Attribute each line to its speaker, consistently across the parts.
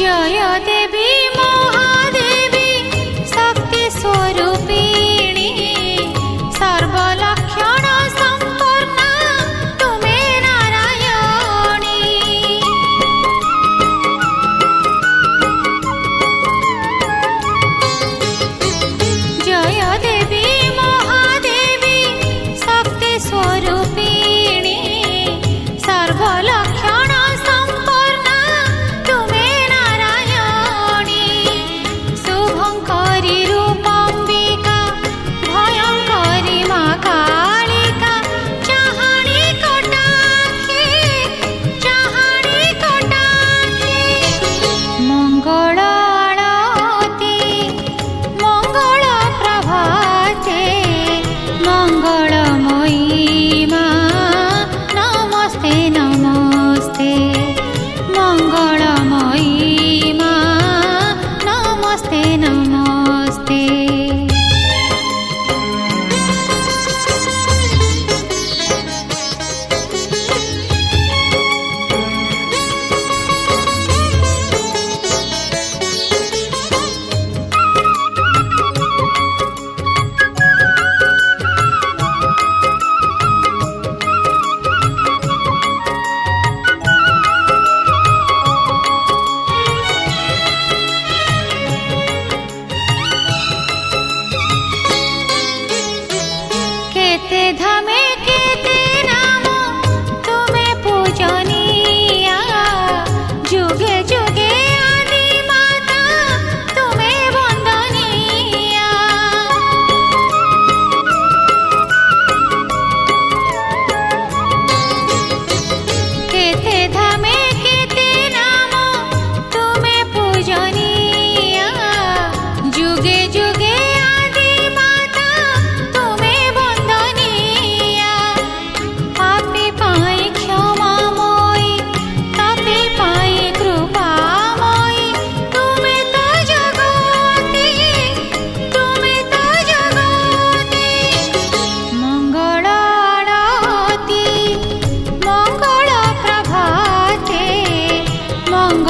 Speaker 1: जय देवी महादेवी शक्ति स्वरूपिणी सर्वलक्षण संपूर्ण तुमे नारायणी। जय देवी महादेवी शक्ति स्वरूपिणी सर्वलक्षण संपूर्ण तुमे नारायणी।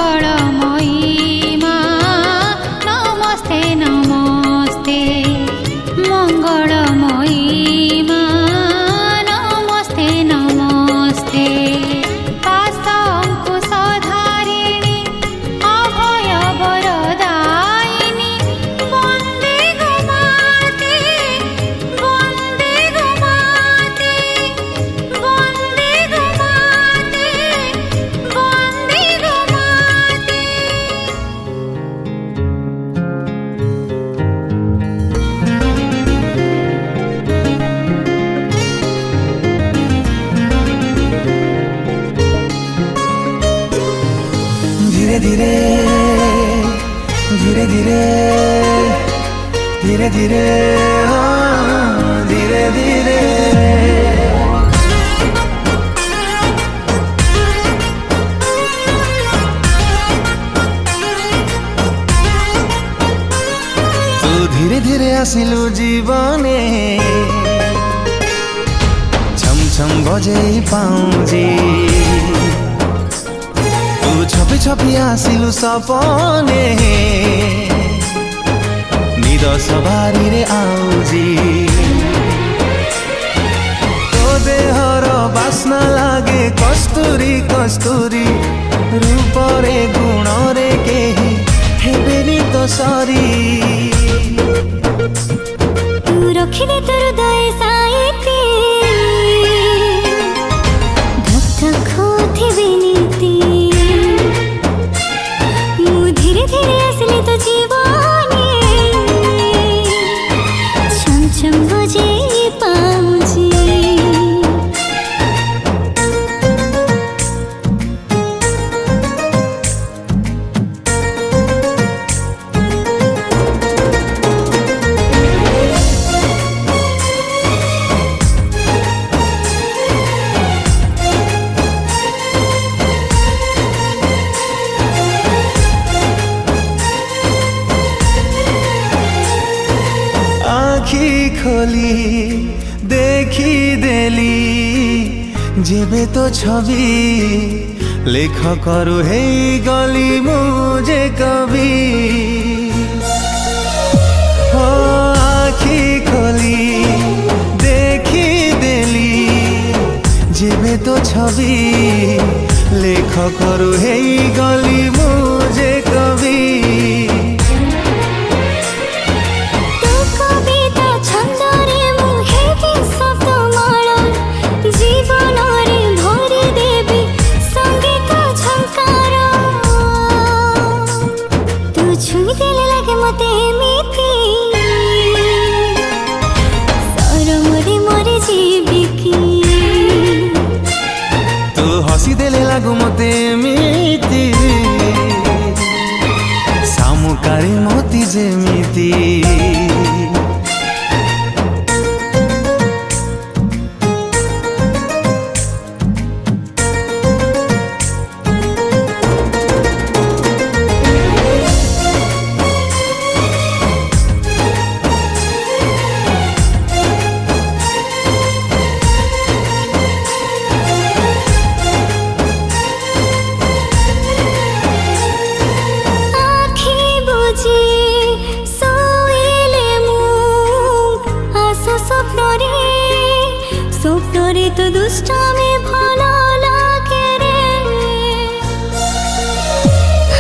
Speaker 1: मंगलमयी माँ नमस्ते नमस्ते मंगलमयी माँ नमस्ते नमस्ते पाशाङ्कुशधारिणी अभय वरदायिनी वन्दे गो माते वन्दे गो माते वन्दे गो माते वन्दे गो माते।
Speaker 2: धीरे धीरे धीरे धीरे धीरे धीरे धीरे धीरे तू धीरे धीरे आसिलु जीवने छम छम बजे पाउजी तू छपी छपी आसिलु सपने निद सवारी रे आउजी तो देहर बास्ना लागे कस्तूरी कस्तूरी रूप रे गुण रे केही हेबेनी तो सरी
Speaker 1: तू रखिले तोर हृदय साइती धक धक होथिबे नीति मु धीरे धीरे आसले तो जीवने छम छम बजे पाउजी।
Speaker 2: आखी खोली देखी देली जेबे तो छवि लेख करू हे गली मुझे कवि हो आखी खोली देखी देली जेबे तो छवि लेख करू हे गली मुझे कवि तू हसी देले लागू मते एमिति सामुकारी मोती जेमिति
Speaker 1: स्वप्नरे तो दुष्टामी भलो लागे रे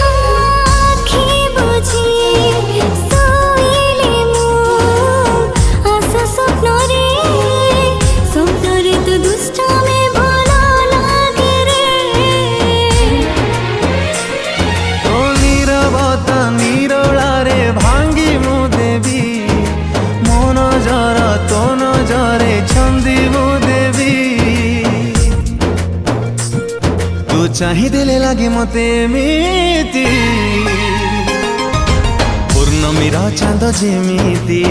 Speaker 1: आँखि बुझी सोइले मु आस स्वप्नरे स्वप्नरे तो दुष्टामी भलो लागे रे
Speaker 2: तो नीरवता निरोलारे भांगी मु देवी मो नजर तो नजरे छंदी मु देवी तू चाहि देले लागे मते एमिति पूर्णमीर चांद जेमिति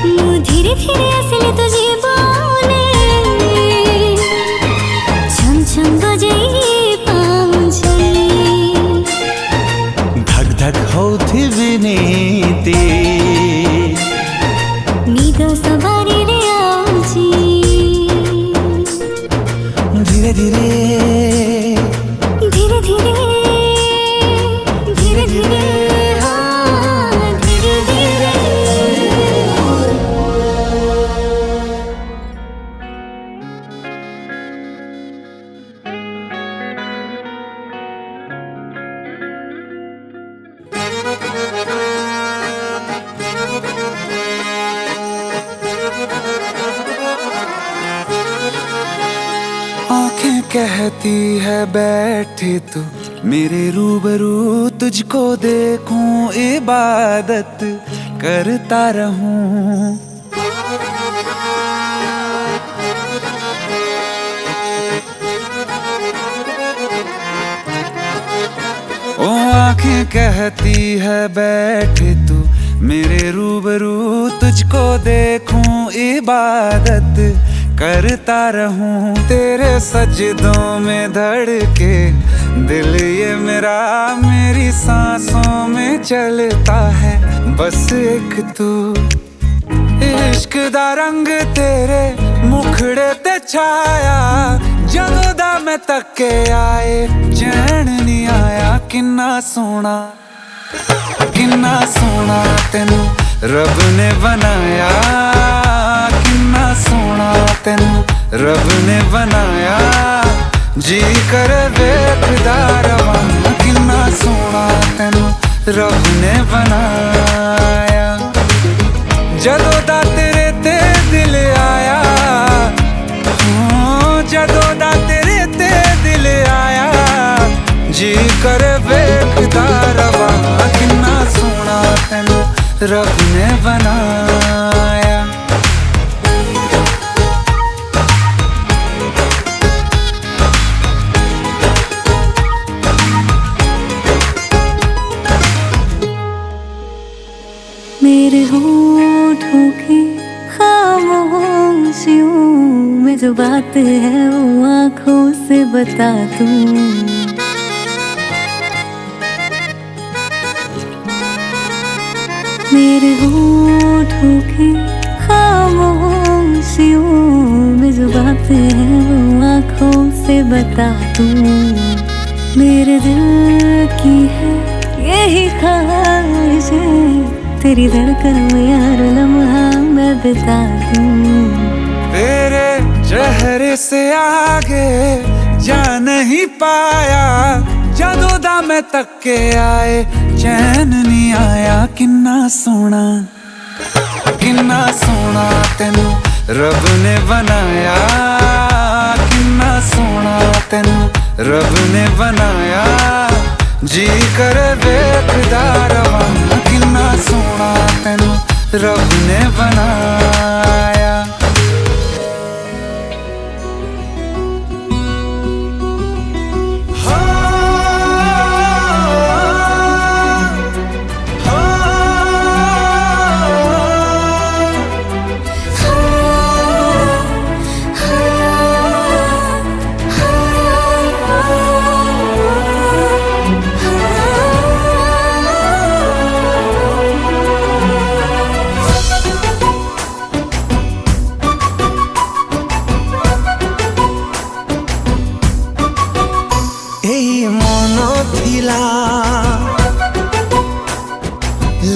Speaker 1: मु धीरे धीरे आसले तो जीवने छम छम बजे पाउजी
Speaker 2: धक धक होथिबे नीति
Speaker 1: निद सवारी रे आउजी
Speaker 2: धीरे धीरे
Speaker 1: धीरे
Speaker 2: कहती है बैठे तू मेरे रूबरू, तुझको देखूं इबादत करता रहूं। ओ आंखें कहती है बैठे तू मेरे रूबरू, तुझको देखूं इबादत करता रहूं। तेरे सजदों में धड़के दिल ये मेरा, मेरी सांसों में चलता है बस एक तू। इश्क दा रंग तेरे मुखड़े ते छाया, जदों दा मैं तके आए चैन नहीं आया। किन्ना सोना तेनू रब ने बनाया, किन्ना सोना तेनू रब ने बनाया। जी कर वेखदा रवां, किन्ना सोना तेनू रब ने बनाया। जदों दा तेरे ते दिल आया, जदों दा तेरे ते दिल आया। जी कर वेखदा रवां, किन्ना सोना तेनू रब ने बनाया।
Speaker 1: मेरे होठों की खामोशियों में जो बात है वो आँखों से बता दूं। मेरे होठों की खामोशियों में जो बात है वो आँखों से बता दूं। मेरे दिल की है यही ख्वाहिश है, तेरी धड़कन में यार लम्हा मैं बिता दूं।
Speaker 2: तेरे चेहरे से आगे जा नहीं पाया, जदों दा मैं तके आए चैन नहीं आया। किन्ना सोना तेनू रब ने बनाया, किन्ना सोना तेनू रब ने बनाया। जी कर वेखदा रवां, किन्ना सोना तेनू रब ने बनाया।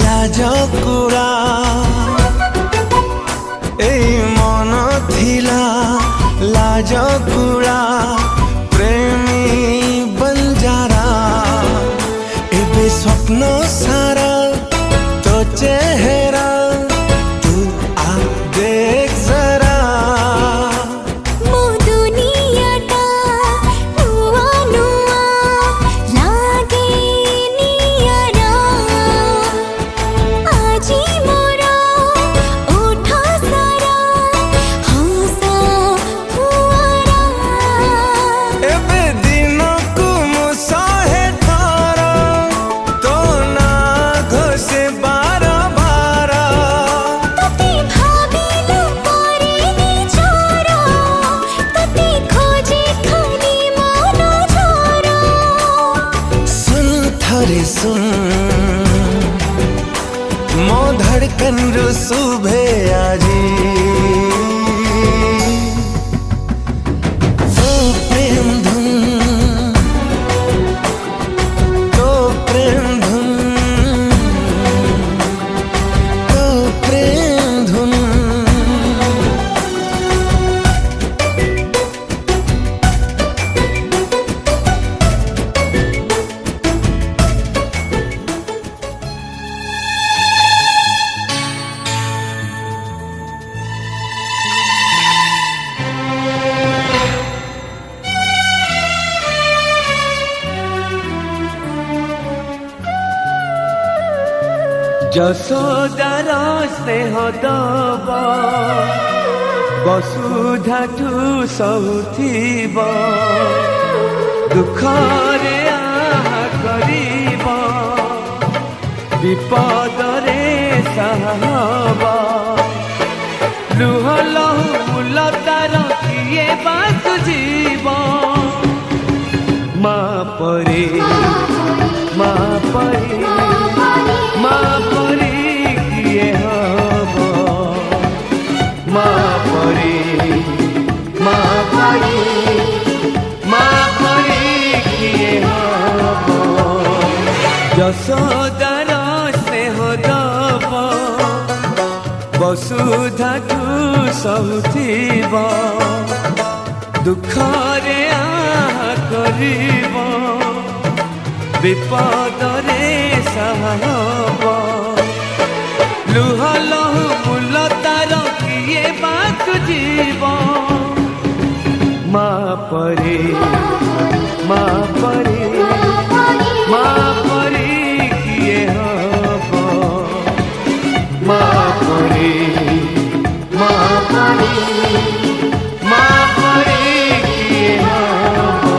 Speaker 3: লাজকুড়া এই মন থিলা লাজকুড়া প্রেমী বঞ্জারা এবে স্বপ্ন সারা তো চেহারা তু আ দেখ জরা। सुन मो धड़कन रु सुबह आजी वो प्रेम धुन तो प्रेम धुन तो प्रेम धुन। ଯଶୋଦାର ସ୍ନେହ ଦବ ବସୁଧାଠୁ ସହୁଥିବ ଦୁଃଖରେ ଆହା କରିବ ବିପଦରେ ସାହା ହବ ଲୁହ ଲହୁ ମୂଲ ତାର କିଏ ବା ସୁଝିବ ମା ପରି ମା ପରି ମା ପରି କିଏ ହବ ମା ପରି ମା ପରି ମା ପରି କିଏ ହବ ଯଶୋଦାର ସ୍ନେହ ଦବ ବସୁଧାଠୁ ସହୁଥିବ ଦୁଃଖରେ ଆହା କରିବ ବିପଦରେ ସାହା ହବ ଲୁହ ଲହୁ ମୂଲ ତାର କିଏ ବା ସୁଝିବ ମା ପରି ମା ପରି ମା ପରି କିଏ ହବ ମା ପରି ମା ପରି ମା ପରି କିଏ ହବ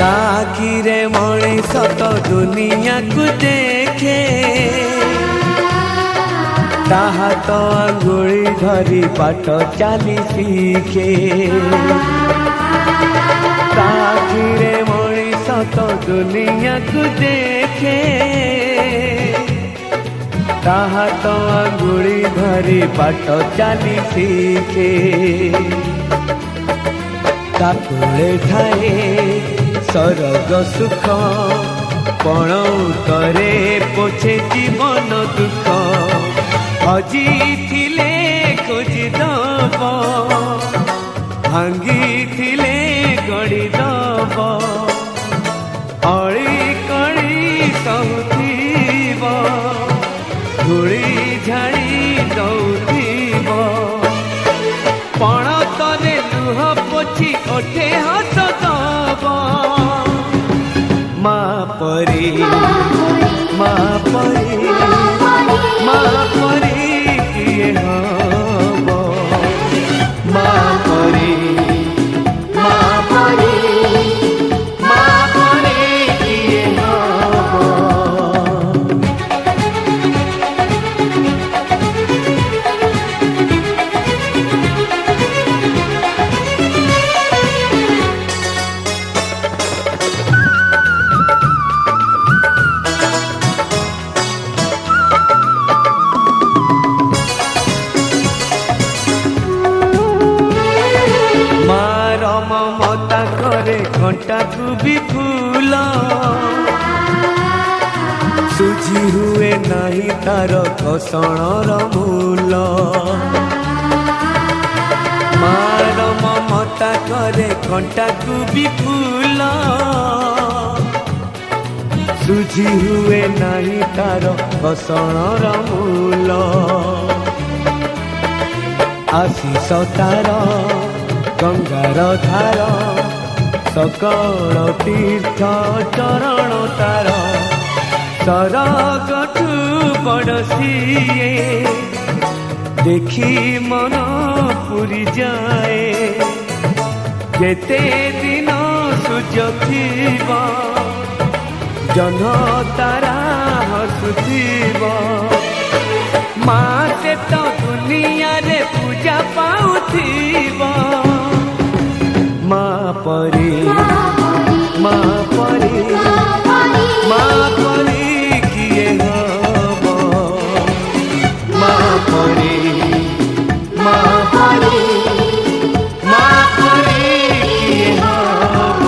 Speaker 3: ताकिरे मଣିଷ ତ ଦୁନିଆକୁ ଦେଖେ ତାହା ତ ଆଙ୍ଗୁଳି ଧରି ପାଠ ଚାଲି ଶିଖେ ତାକିରେ ମଣିଷ ତ ଦୁନିଆକୁ ଦେଖେ ତାହା ତ ଆଙ୍ଗୁଳି ଧରି ପାଠ ଚାଲି ଶିଖେ ତା କୋଳେ ଥାଏ सरग सुख पणौतरे पोछे जीवन दुख हजी थिले खोजी दब भांगी थिले गड़ी दब अड़ी कड़ी सहुथिब धूली झाड़ी दौथिब पण तले लुह पोछी ओठे हस दब मा परी मा परी मा परी किए हब मा परी मा परी मा परी किए हब ममता करे घंटा को भी फूल सुझी हुए नहीं तार घसणर मूल मार ममता करे घंटा को भी फूल सुझी हुए नहीं तार घसणर मूल आशीष तार गंगार धार सकल तीर्थ चरण तार सरगठु बड़सिए देखी मन पुरी जाए केते दिन सूर्य थिब जह्न तारा हसुथिब मा से तो दुनिया रे पूजा पाउथिब मा परी मा परी मा परी किए हब मा परी मा परी मा परी किए हब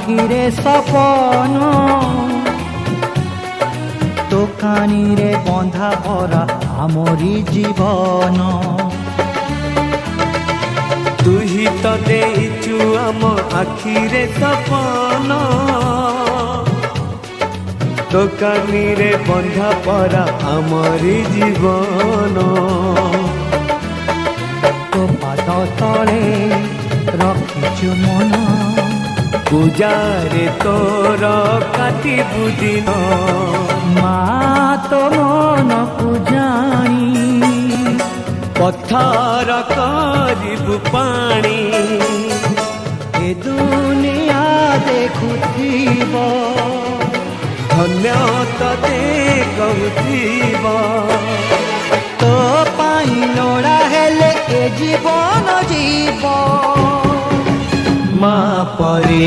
Speaker 4: आखिरे सपन दোकानी रे बंधा भरा आमरी जीवन
Speaker 2: तू ही तो देइचु आम आखिरे सपन दोकानी रे बंधा परा आमरी जीवन
Speaker 4: तो पाद तले रखिचु मन
Speaker 2: पूजारे तोर काटिबु दिन
Speaker 4: मा तो मन पूजाणी
Speaker 2: पत्थर करिबु पानी
Speaker 4: ए दुनिया देखुथिब
Speaker 2: धन्य तते कहूथिब
Speaker 4: तो पाई लोड़ा हेले ए जीवन जीव
Speaker 2: माँ परे